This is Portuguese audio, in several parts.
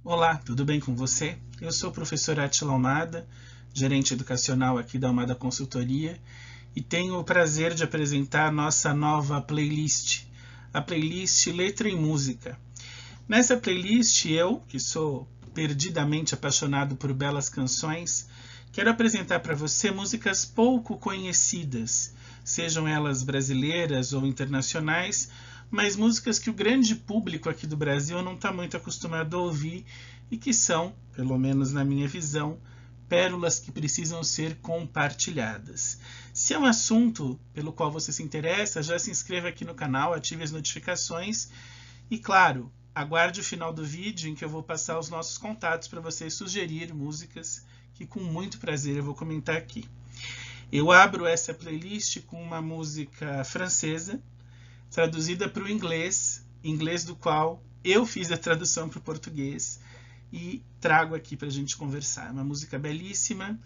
Olá, tudo bem com você? Eu sou o professor Átila Almada, gerente educacional aqui da Almada Consultoria, e tenho o prazer de apresentar a nossa nova playlist, a playlist Letra e Música. Nessa playlist, eu, que sou perdidamente apaixonado por belas canções, quero apresentar para você músicas pouco conhecidas, sejam elas brasileiras ou internacionais, mas músicas que o grande público aqui do Brasil não está muito acostumado a ouvir e que são, pelo menos na minha visão, pérolas que precisam ser compartilhadas. Se é um assunto pelo qual você se interessa, já se inscreva aqui no canal, ative as notificações e, claro, aguarde o final do vídeo em que eu vou passar os nossos contatos para você sugerir músicas que com muito prazer eu vou comentar aqui. Eu abro essa playlist com uma música francesa, traduzida para o inglês do qual eu fiz a tradução para o português e trago aqui para a gente conversar. É uma música belíssima,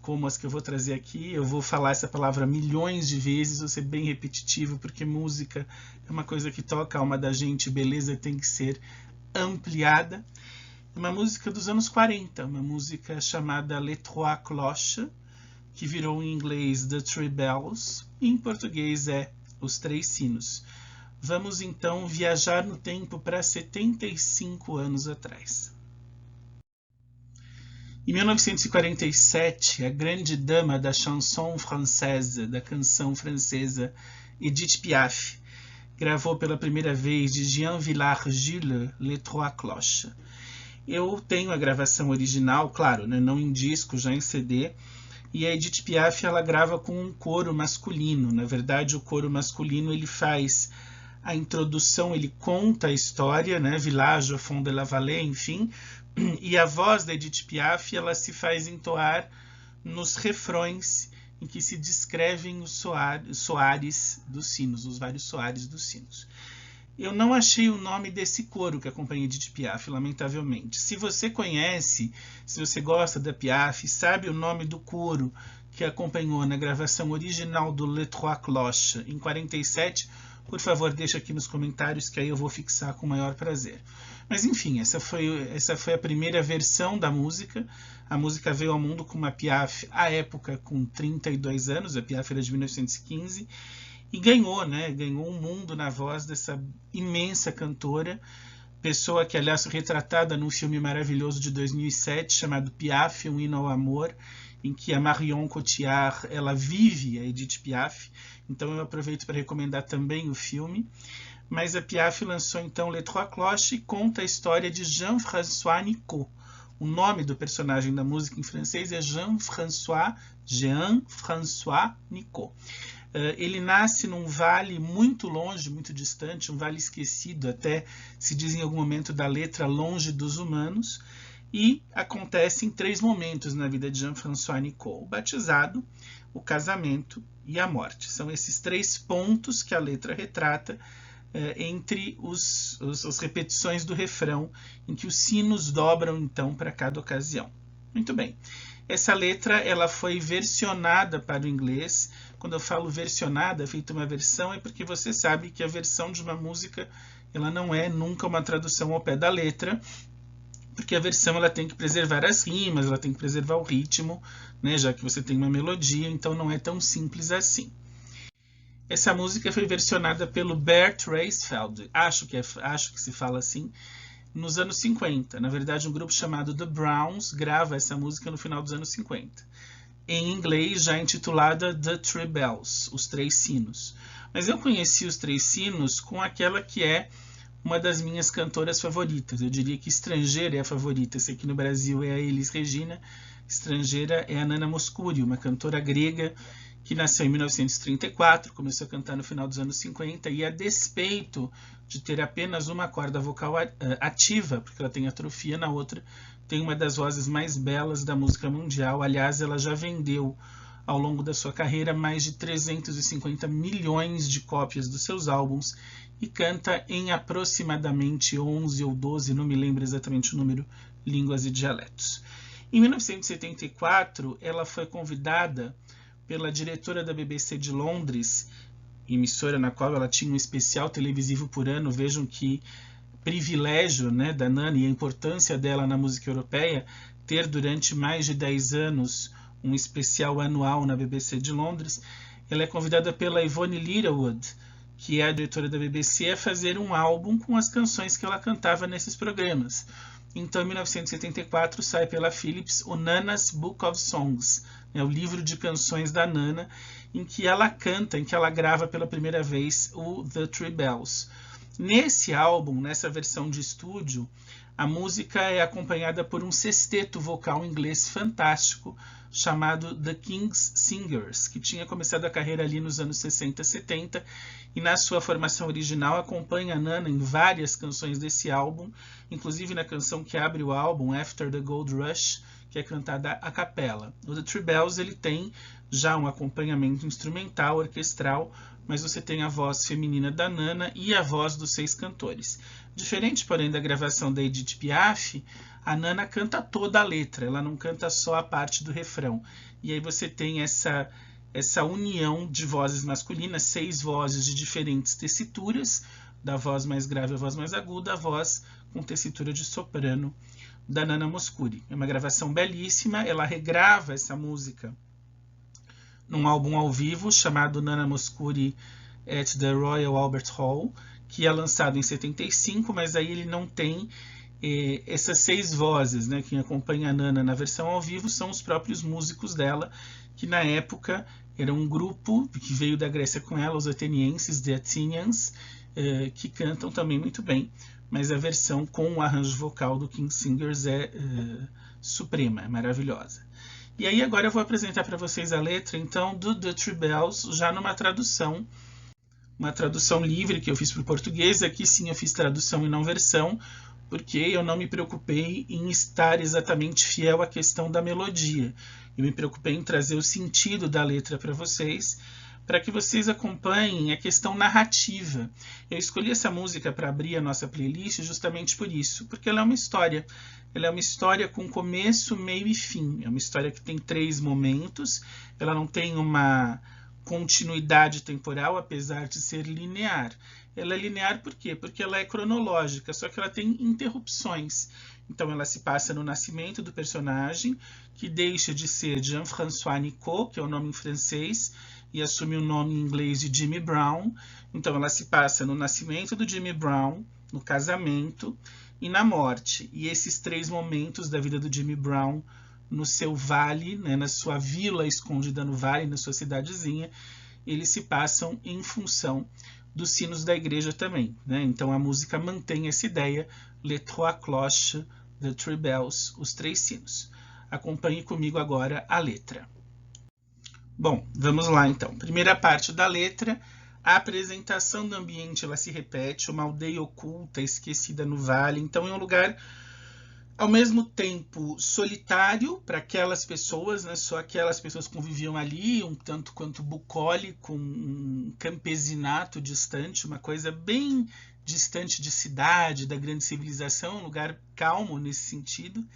como as que eu vou trazer aqui. Eu vou falar essa palavra milhões de vezes, vou ser bem repetitivo, porque música é uma coisa que toca a alma da gente, beleza tem que ser ampliada. É uma música dos anos 40, uma música chamada Les Trois Cloches, que virou em inglês The Three Bells, e em português é Os Três Sinos. Vamos então viajar no tempo para 75 anos atrás. Em 1947, a grande dama da chanson française, da canção francesa, Edith Piaf, gravou pela primeira vez de Jean Villard-Jules Les Trois Cloches. Eu tenho a gravação original, claro, né, não em disco, já em CD, e a Edith Piaf ela grava com um coro masculino. Na verdade, o coro masculino ele faz a introdução, ele conta a história, né? Village au fond de la vallée, enfim, e a voz da Edith Piaf ela se faz entoar nos refrões em que se descrevem os soares dos sinos, os vários soares dos sinos. Eu não achei o nome desse coro que acompanha Edith Piaf, lamentavelmente. Se você conhece, se você gosta da Piaf, sabe o nome do coro que acompanhou na gravação original do Les Trois Cloches em 47, por favor, deixa aqui nos comentários que aí eu vou fixar com o maior prazer. Mas enfim, essa foi a primeira versão da música. A música veio ao mundo com uma Piaf, à época, com 32 anos, a Piaf era de 1915, e ganhou, né? Ganhou um mundo na voz dessa imensa cantora, pessoa que, aliás, foi retratada num filme maravilhoso de 2007, chamado Piaf, um hino ao amor, em que a Marion Cotillard, ela vive a Edith Piaf, então eu aproveito para recomendar também o filme. Mas a Piaf lançou então Les Trois Cloches e conta a história de Jean-François Nicot. O nome do personagem da música em francês é Jean-François Nicot. Ele nasce num vale muito longe, muito distante, um vale esquecido, até se diz em algum momento da letra, longe dos humanos, e acontece em 3 momentos na vida de Jean-François Nicot: o batizado, o casamento e a morte. São esses 3 pontos que a letra retrata entre as repetições do refrão, em que os sinos dobram então para cada ocasião. Muito bem. Essa letra ela foi versionada para o inglês. Quando eu falo versionada, feita uma versão, é porque você sabe que a versão de uma música ela não é nunca uma tradução ao pé da letra, porque a versão ela tem que preservar as rimas, ela tem que preservar o ritmo, né, já que você tem uma melodia, então não é tão simples assim. Essa música foi versionada pelo Bert Reisfeld, acho que se fala assim, nos anos 50. Na verdade, um grupo chamado The Browns grava essa música no final dos anos 50. Em inglês, já intitulada The Three Bells, Os Três Sinos. Mas eu conheci Os Três Sinos com aquela que é uma das minhas cantoras favoritas. Eu diria que estrangeira é a favorita. Esse aqui no Brasil é a Elis Regina. Estrangeira é a Nana Mouskouri, uma cantora grega que nasceu em 1934, começou a cantar no final dos anos 50, e a despeito de ter apenas uma corda vocal ativa, porque ela tem atrofia na outra, tem uma das vozes mais belas da música mundial. Aliás, ela já vendeu ao longo da sua carreira mais de 350 milhões de cópias dos seus álbuns e canta em aproximadamente 11 ou 12, não me lembro exatamente o número, línguas e dialetos. Em 1974, ela foi convidada pela diretora da BBC de Londres, emissora na qual ela tinha um especial televisivo por ano. Vejam que privilégio, né, da Nana e a importância dela na música europeia ter durante mais de 10 anos um especial anual na BBC de Londres, ela é convidada pela Yvonne Littlewood, que é a diretora da BBC, a fazer um álbum com as canções que ela cantava nesses programas. Então, em 1974, sai pela Philips o Nana's Book of Songs, né, o livro de canções da Nana, em que ela canta, em que ela grava pela primeira vez o The Three Bells. Nesse álbum, nessa versão de estúdio, a música é acompanhada por um sexteto vocal inglês fantástico chamado The King's Singers, que tinha começado a carreira ali nos anos 60, 70, e na sua formação original acompanha a Nana em várias canções desse álbum, inclusive na canção que abre o álbum, After the Gold Rush, que é cantada a capela. O The Three Bells ele tem já um acompanhamento instrumental, orquestral, mas você tem a voz feminina da Nana e a voz dos 6 cantores. Diferente, porém, da gravação da Edith Piaf, a Nana canta toda a letra, ela não canta só a parte do refrão. E aí você tem essa união de vozes masculinas, 6 vozes de diferentes tessituras, da voz mais grave à voz mais aguda, a voz com tessitura de soprano da Nana Mouskouri. É uma gravação belíssima, ela regrava essa música num álbum ao vivo chamado Nana Mouskouri at the Royal Albert Hall, que é lançado em 75, mas aí ele não tem essas 6 vozes, né? Quem acompanha a Nana na versão ao vivo são os próprios músicos dela, que na época era um grupo que veio da Grécia com ela, os atenienses, The Athenians, que cantam também muito bem, mas a versão com o arranjo vocal do King's Singers é suprema, é maravilhosa. E aí agora eu vou apresentar para vocês a letra, então, do The Three Bells, já numa tradução, uma tradução livre que eu fiz para o português. Aqui sim eu fiz tradução e não versão, porque eu não me preocupei em estar exatamente fiel à questão da melodia. Eu me preocupei em trazer o sentido da letra para vocês, para que vocês acompanhem a questão narrativa. Eu escolhi essa música para abrir a nossa playlist justamente por isso, porque ela é uma história. Ela é uma história com começo, meio e fim. É uma história que tem 3 momentos, ela não tem uma continuidade temporal, apesar de ser linear. Ela é linear por quê? Porque ela é cronológica, só que ela tem interrupções. Então ela se passa no nascimento do personagem, que deixa de ser Jean-François Nicot, que é o nome em francês, e assume o nome em inglês de Jimmy Brown. Então ela se passa no nascimento do Jimmy Brown, no casamento e na morte. E esses 3 momentos da vida do Jimmy Brown no seu vale, né, na sua vila escondida no vale, na sua cidadezinha, eles se passam em função dos sinos da igreja também, né? Então a música mantém essa ideia, Les Trois Cloches, The Three Bells, os 3 sinos. Acompanhe comigo agora a letra. Bom, vamos lá então. Primeira parte da letra, a apresentação do ambiente ela se repete, uma aldeia oculta, esquecida no vale, então é um lugar ao mesmo tempo solitário para aquelas pessoas, né? Só aquelas pessoas conviviam ali, um tanto quanto bucólico, um campesinato distante, uma coisa bem distante de cidade, da grande civilização, um lugar calmo nesse sentido.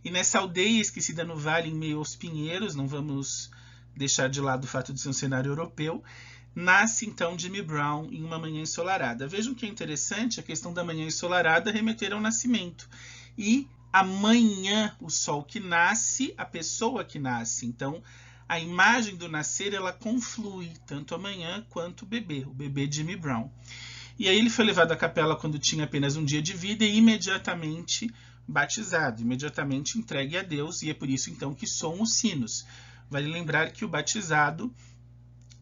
E nessa aldeia esquecida no vale, em meio aos pinheiros, não vamos deixar de lado o fato de ser um cenário europeu, nasce então Jimmy Brown em uma manhã ensolarada. Vejam que é interessante a questão da manhã ensolarada remeter ao nascimento. E amanhã, o sol que nasce, a pessoa que nasce. Então, a imagem do nascer, ela conflui tanto amanhã quanto o bebê Jimmy Brown. E aí ele foi levado à capela quando tinha apenas um dia de vida e imediatamente batizado, imediatamente entregue a Deus, e é por isso então que soam os sinos. Vale lembrar que o batizado,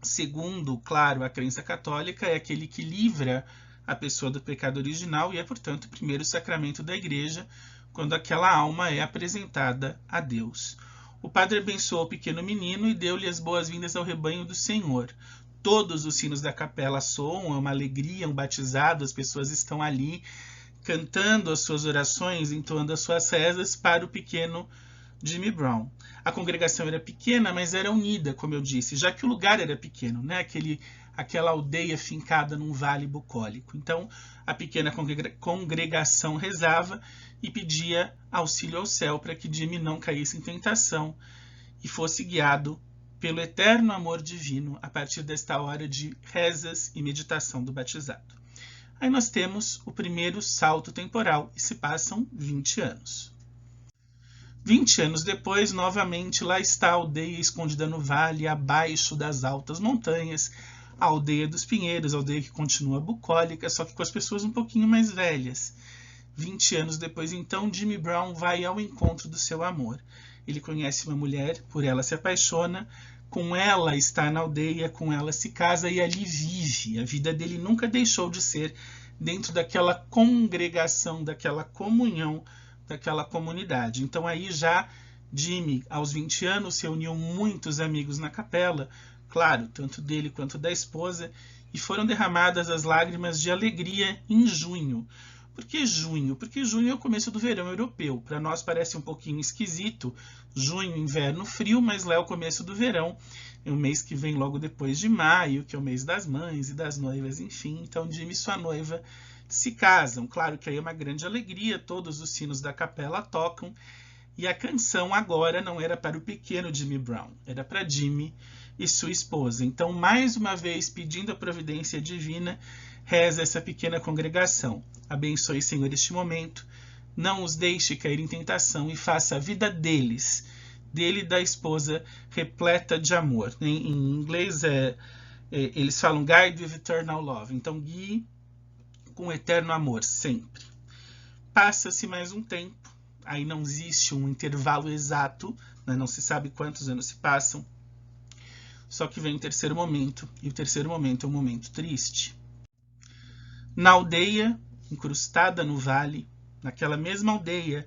segundo, claro, a crença católica, é aquele que livra a pessoa do pecado original e é, portanto, o primeiro sacramento da igreja, quando aquela alma é apresentada a Deus. O padre abençoou o pequeno menino e deu-lhe as boas-vindas ao rebanho do Senhor. Todos os sinos da capela soam, é uma alegria, um batizado, as pessoas estão ali cantando as suas orações, entoando as suas rezas para o pequeno Jimmy Brown. A congregação era pequena, mas era unida, como eu disse, já que o lugar era pequeno, né? Aquela aldeia fincada num vale bucólico. Então, a pequena congregação rezava e pedia auxílio ao céu para que Jimmy não caísse em tentação e fosse guiado pelo eterno amor divino a partir desta hora de rezas e meditação do batizado. Aí nós temos o primeiro salto temporal e se passam 20 anos. 20 anos depois, novamente, lá está a aldeia escondida no vale, abaixo das altas montanhas, a aldeia dos Pinheiros, a aldeia que continua bucólica, só que com as pessoas um pouquinho mais velhas. 20 anos depois, então, Jimmy Brown vai ao encontro do seu amor. Ele conhece uma mulher, por ela se apaixona, com ela está na aldeia, com ela se casa e ali vive. A vida dele nunca deixou de ser dentro daquela congregação, daquela comunhão, daquela comunidade. Então aí já Jimmy, aos 20 anos, reuniu muitos amigos na capela, claro, tanto dele quanto da esposa, e foram derramadas as lágrimas de alegria em junho. Por que junho? Porque junho é o começo do verão europeu. Para nós parece um pouquinho esquisito, junho, inverno frio, mas lá é o começo do verão. É o mês que vem logo depois de maio, que é o mês das mães e das noivas, enfim. Então Jimmy e sua noiva se casam. Claro que aí é uma grande alegria, todos os sinos da capela tocam. E a canção agora não era para o pequeno Jimmy Brown, era para Jimmy e sua esposa. Então, mais uma vez, pedindo a providência divina, reza essa pequena congregação. Abençoe, Senhor, este momento, não os deixe cair em tentação e faça a vida deles, dele e da esposa, repleta de amor. Em inglês, eles falam guide with eternal love. Então, guie com eterno amor, sempre. Passa-se mais um tempo, aí não existe um intervalo exato, né? Não se sabe quantos anos se passam, só que vem o terceiro momento, e o terceiro momento é um momento triste. Na aldeia, incrustada no vale, naquela mesma aldeia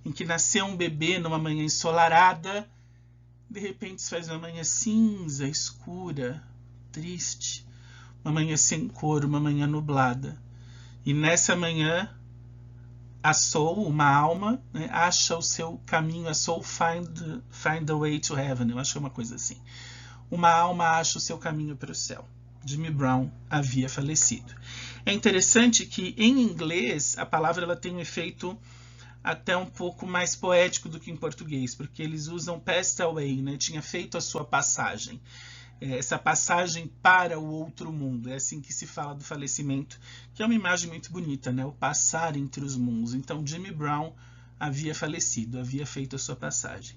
em que nasceu um bebê numa manhã ensolarada, de repente se faz uma manhã cinza, escura, triste, uma manhã sem cor, uma manhã nublada. E nessa manhã, a soul, uma alma, né, acha o seu caminho, a soul find the way to heaven, eu acho que é uma coisa assim. Uma alma acha o seu caminho para o céu. Jimmy Brown havia falecido. É interessante que em inglês a palavra ela tem um efeito até um pouco mais poético do que em português, porque eles usam passed away, né? Tinha feito a sua passagem. Essa passagem para o outro mundo, é assim que se fala do falecimento, que é uma imagem muito bonita, né? O passar entre os mundos. Então Jimmy Brown havia falecido, havia feito a sua passagem.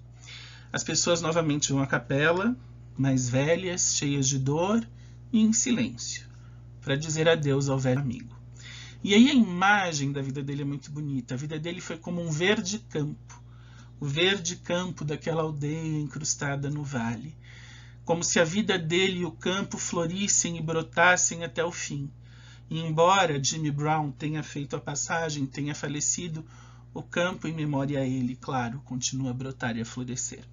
As pessoas novamente vão à capela, mais velhas, cheias de dor e em silêncio, para dizer adeus ao velho amigo. E aí a imagem da vida dele é muito bonita. A vida dele foi como um verde campo, o verde campo daquela aldeia incrustada no vale. Como se a vida dele e o campo florissem e brotassem até o fim. E embora Jimmy Brown tenha feito a passagem, tenha falecido, o campo em memória a ele, claro, continua a brotar e a florescer.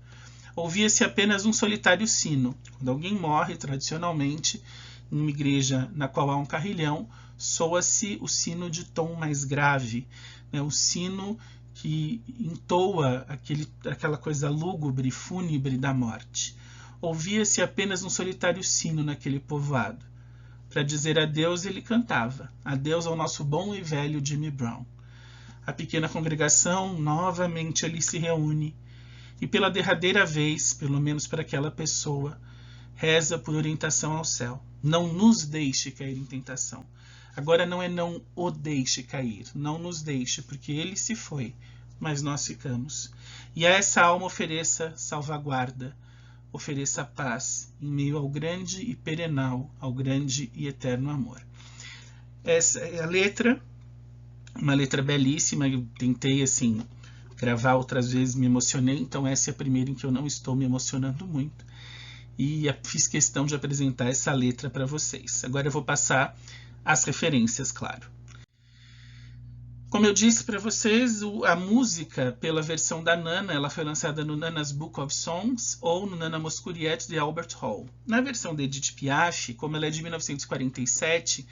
Ouvia-se apenas um solitário sino. Quando alguém morre, tradicionalmente, em uma igreja na qual há um carrilhão, soa-se o sino de tom mais grave, né? O sino que entoa aquela coisa lúgubre, fúnebre da morte. Ouvia-se apenas um solitário sino naquele povoado. Para dizer adeus, ele cantava. Adeus ao nosso bom e velho Jimmy Brown. A pequena congregação novamente ali se reúne e pela derradeira vez, pelo menos para aquela pessoa, reza por orientação ao céu. Não nos deixe cair em tentação. Agora não é não o deixe cair, não nos deixe, porque ele se foi, mas nós ficamos. E a essa alma ofereça salvaguarda, ofereça paz em meio ao grande e perenal, ao grande e eterno amor. Essa é a letra, uma letra belíssima. Eu tentei assim gravar outras vezes, me emocionei, então essa é a primeira em que eu não estou me emocionando muito. E fiz questão de apresentar essa letra para vocês. Agora eu vou passar as referências, claro. Como eu disse para vocês, a música pela versão da Nana, ela foi lançada no Nana's Book of Songs ou no Nana Moscuriette de Albert Hall. Na versão de Edith Piaf, como ela é de 1947,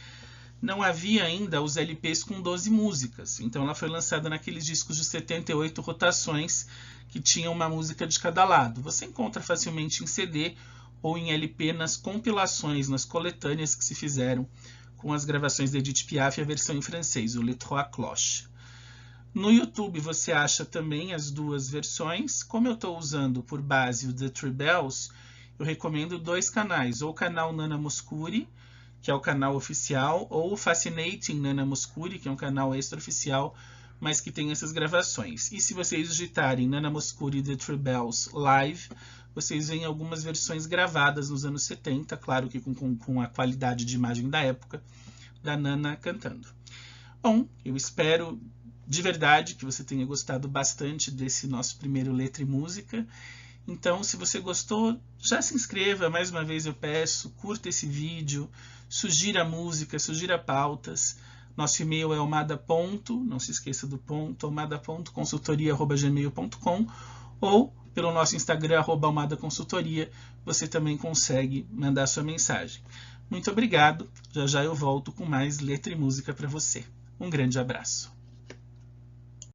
não havia ainda os LPs com 12 músicas. Então ela foi lançada naqueles discos de 78 rotações que tinham uma música de cada lado. Você encontra facilmente em CD ou em LP nas compilações, nas coletâneas que se fizeram com as gravações de Edith Piaf e a versão em francês, o Les Trois Cloches. No YouTube você acha também as duas versões. Como eu estou usando por base o The Three Bells, eu recomendo dois canais, ou o canal Nana Mouskouri, que é o canal oficial, ou Fascinating Nana Mouskouri, que é um canal extraoficial, mas que tem essas gravações. E se vocês digitarem Nana Mouskouri The Three Bells Live, vocês veem algumas versões gravadas nos anos 70, claro que com a qualidade de imagem da época, da Nana cantando. Bom, eu espero de verdade que você tenha gostado bastante desse nosso primeiro Letra e Música. Então, se você gostou, já se inscreva, mais uma vez eu peço, curta esse vídeo, sugira música, sugira pautas. Nosso e-mail é almada. Não se esqueça do ponto, almada.consultoria@gmail.com, ou pelo nosso Instagram, @almadaconsultoria, você também consegue mandar sua mensagem. Muito obrigado, já já eu volto com mais Letra e Música para você. Um grande abraço.